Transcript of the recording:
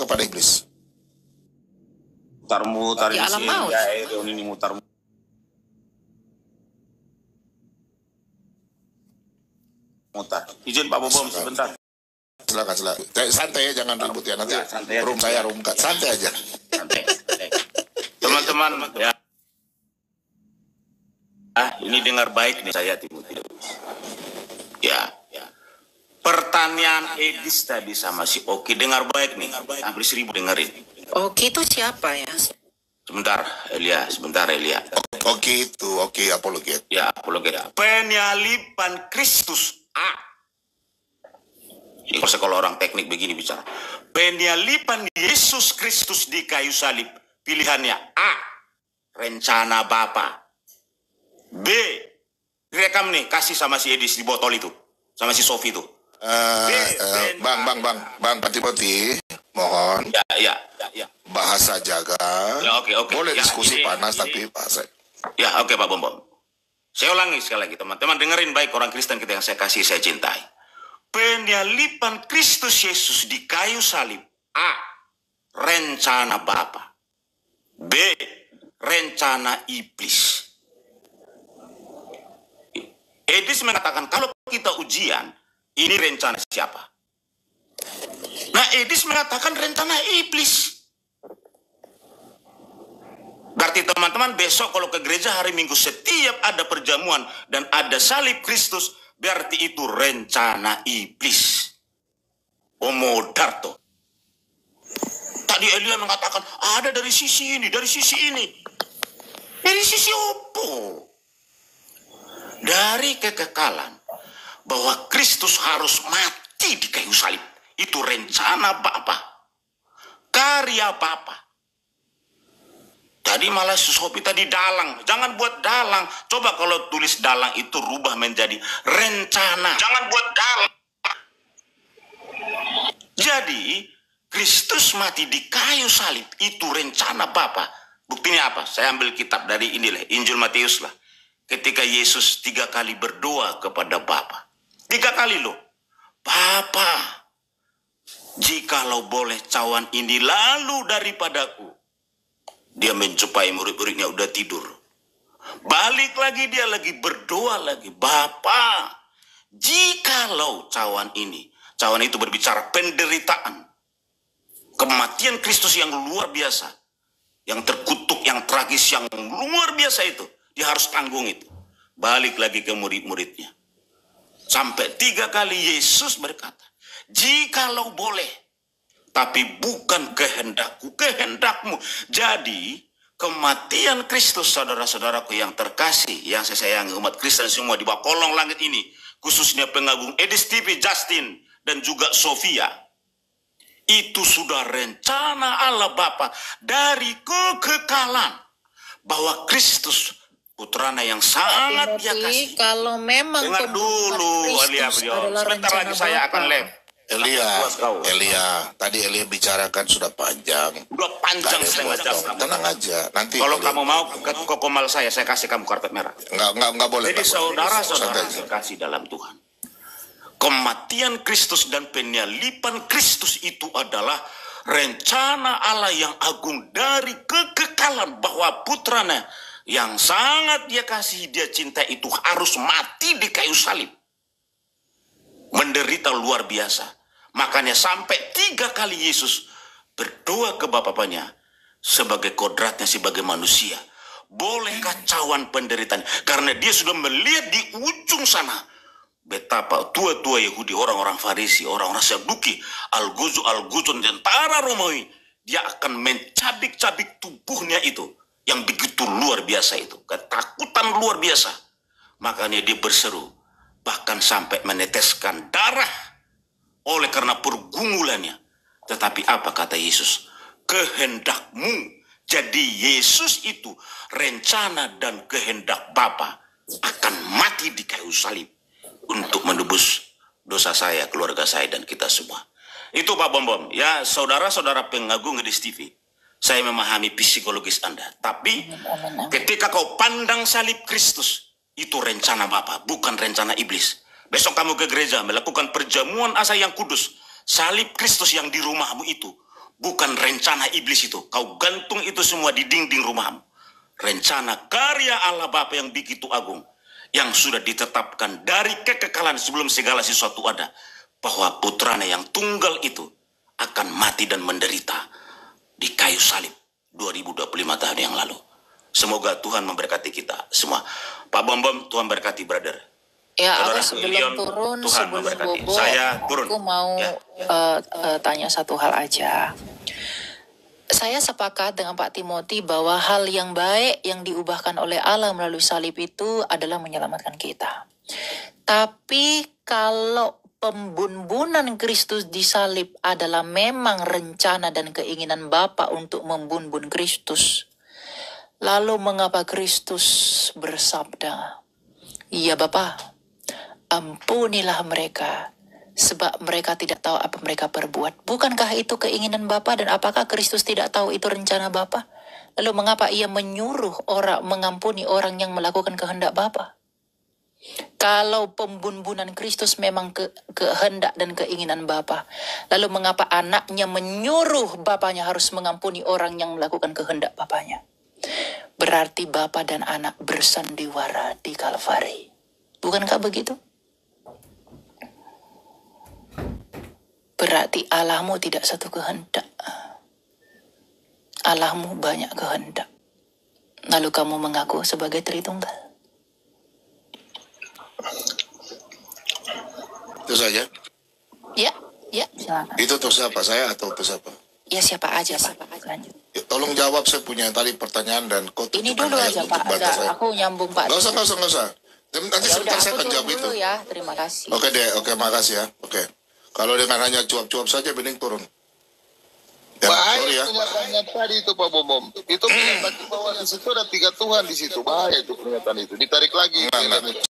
kepada iblis. Mutar-mutar Di di alam sini, maut. ya ini mutar-mutar. Izin Pak Bobom sebentar. Silakan. Santai ya, jangan ribut ya. Nanti Ya, santai aja. saya rumkat. Santai aja. Santai. Teman-teman, ya. Ini dengar baik nih saya Timotius. Ya. Pertanyaan Edis tadi sama si Oki dengar baik nih. Hampir 1000 dengerin. Oke, itu siapa ya? Sebentar Elia. Oke, apologet. Ya, apologet. Penyalipan Kristus. Ini kalau orang teknik begini bicara. Penyalipan Yesus Kristus di kayu salib. Pilihannya A. Rencana Bapa. B. Rekam nih, kasih sama si Edis di botol itu. Sama si Sofi itu. Bang Patipoti, mohon. Ya. Bahasa jaga. Ya, oke. Boleh Ya, diskusi ini- panas tapi bahasa. Ya, oke Pak Bom. Saya ulangi sekali lagi teman-teman, dengerin baik orang Kristen kita yang saya kasih, saya cintai. Penyalipan Kristus Yesus di kayu salib. A. Rencana Bapa. B. Rencana iblis. Edis mengatakan kalau kita ujian, ini rencana siapa? Nah, Edis mengatakan rencana iblis. Berarti teman-teman besok kalau ke gereja hari Minggu setiap ada perjamuan dan ada salib Kristus, berarti itu rencana iblis. Omodarto. Tadi Elia mengatakan ada dari sisi ini, dari sisi ini. Dari sisi opo? Dari kekekalan bahwa Kristus harus mati di kayu salib. Itu rencana Bapa. Karya Bapa. Tadi malah Sofi tadi dalang. Jangan buat dalang. Coba kalau tulis dalang itu rubah menjadi rencana. Jangan buat dalang. Jadi Kristus mati di kayu salib itu rencana Bapa. Buktinya apa? Saya ambil kitab dari inilah Injil Matius lah. Ketika Yesus 3 kali berdoa kepada Bapa. 3 kali loh. Bapa, jikalau boleh cawan ini lalu daripadaku. Dia menjumpai murid-muridnya udah tidur. Balik lagi dia lagi berdoa lagi. Bapa, jikalau cawan ini. Cawan itu berbicara penderitaan. Kematian Kristus yang luar biasa. Yang terkutuk, yang tragis, yang luar biasa itu. Dia harus tanggung itu. Balik lagi ke murid-muridnya. Sampai 3 kali Yesus berkata, jikalau boleh. Tapi bukan kehendakku, kehendakmu. Jadi, kematian Kristus, saudara-saudaraku yang terkasih, yang saya sayangi, umat Kristen semua di bawah kolong langit ini, khususnya pengagung Edis TV, Justin, dan juga Sofia, itu sudah rencana Allah Bapa dari kekekalan, bahwa Kristus, putranya yang sangat dia kasih. Kalau memang Dengar dulu, Elia, sebentar lagi saya akan live. Elia, tadi Elia bicarakan sudah panjang. Udah panjang setengah jam. Tenang aja. Nanti kalau kamu mau ke Komal saya kasih kamu karpet merah. Enggak boleh. Jadi saudara-saudara terkasih dalam Tuhan. Kematian Kristus dan penyalipan Kristus itu adalah rencana Allah yang agung dari kekekalan, bahwa putranya yang sangat dia kasih, dia cinta itu harus mati di kayu salib. Menderita luar biasa. Makanya sampai 3 kali Yesus berdoa ke Bapaknya sebagai kodratnya sebagai manusia. Bolehkah cawan penderitaan? Karena dia sudah melihat di ujung sana betapa tua-tua Yahudi, orang-orang Farisi, orang-orang Saduki, Al-Guzun, tentara Romawi, dia akan mencabik-cabik tubuhnya itu yang begitu luar biasa itu. Ketakutan luar biasa. Makanya dia berseru, bahkan sampai meneteskan darah oleh karena pergumulannya. Tetapi apa kata Yesus? Kehendakmu. Jadi Yesus itu rencana dan kehendak Bapa akan mati di kayu salib untuk menebus dosa saya, keluarga saya, dan kita semua. Itu Pak Bom. Ya, saudara-saudara pengagung Edis TV, saya memahami psikologis Anda. Tapi ketika kau pandang salib Kristus, itu rencana Bapa, bukan rencana iblis. Besok kamu ke gereja melakukan perjamuan asa yang kudus. Salib Kristus yang di rumahmu itu bukan rencana iblis itu. Kau gantung itu semua di dinding rumahmu. Rencana karya Allah Bapa yang begitu agung, yang sudah ditetapkan dari kekekalan sebelum segala sesuatu ada, bahwa putranya yang tunggal itu akan mati dan menderita di kayu salib 2025 tahun yang lalu. Semoga Tuhan memberkati kita semua. Pak Bom, Tuhan berkati brother. Ya, Saudara aku sebelum Ilion, turun, Tuhan sebelum memberkati. bobo, Saya turun. aku mau Ya. tanya satu hal aja. Saya sepakat dengan Pak Timothy bahwa hal yang baik yang diubahkan oleh Allah melalui salib itu adalah menyelamatkan kita. Tapi kalau pembunbunan Kristus di salib adalah memang rencana dan keinginan Bapa untuk membunbun Kristus, lalu mengapa Kristus bersabda, "Ya Bapa, ampunilah mereka, sebab mereka tidak tahu apa mereka perbuat." Bukankah itu keinginan Bapa, dan apakah Kristus tidak tahu itu rencana Bapa? Lalu mengapa ia menyuruh orang mengampuni orang yang melakukan kehendak Bapa? Kalau pembunbunan Kristus memang kehendak dan keinginan Bapa, lalu mengapa anaknya menyuruh Bapanya harus mengampuni orang yang melakukan kehendak Bapanya? Berarti Bapa dan anak bersandiwara di Kalvari. Bukankah begitu? Berarti Allahmu tidak satu kehendak. Allahmu banyak kehendak. Lalu kamu mengaku sebagai Tritunggal. Itu saja. Ya, silakan. Itu untuk siapa? Saya atau untuk siapa? Ya siapa aja, Pak. Lanjut. Ya, tolong jawab, saya punya tadi pertanyaan dan kau Ini tunjukkan dulu ayat aja, untuk Pak. bantah saya. Aku nyambung, Pak. Nggak usah. Nanti Ya sebentar udah, saya aku akan jawab turun itu. dulu ya. Terima kasih. Oke deh, oke, makasih ya. Oke. Kalau dengan hanya cuap-cuap saja, mending turun. Ya, Bahaya sorry ya. pernyataannya tadi itu Pak Bom. Itu pernyataan bahwa di situ ada 3 Tuhan di situ. Bahaya itu pernyataan itu. Ditarik lagi. Enggak.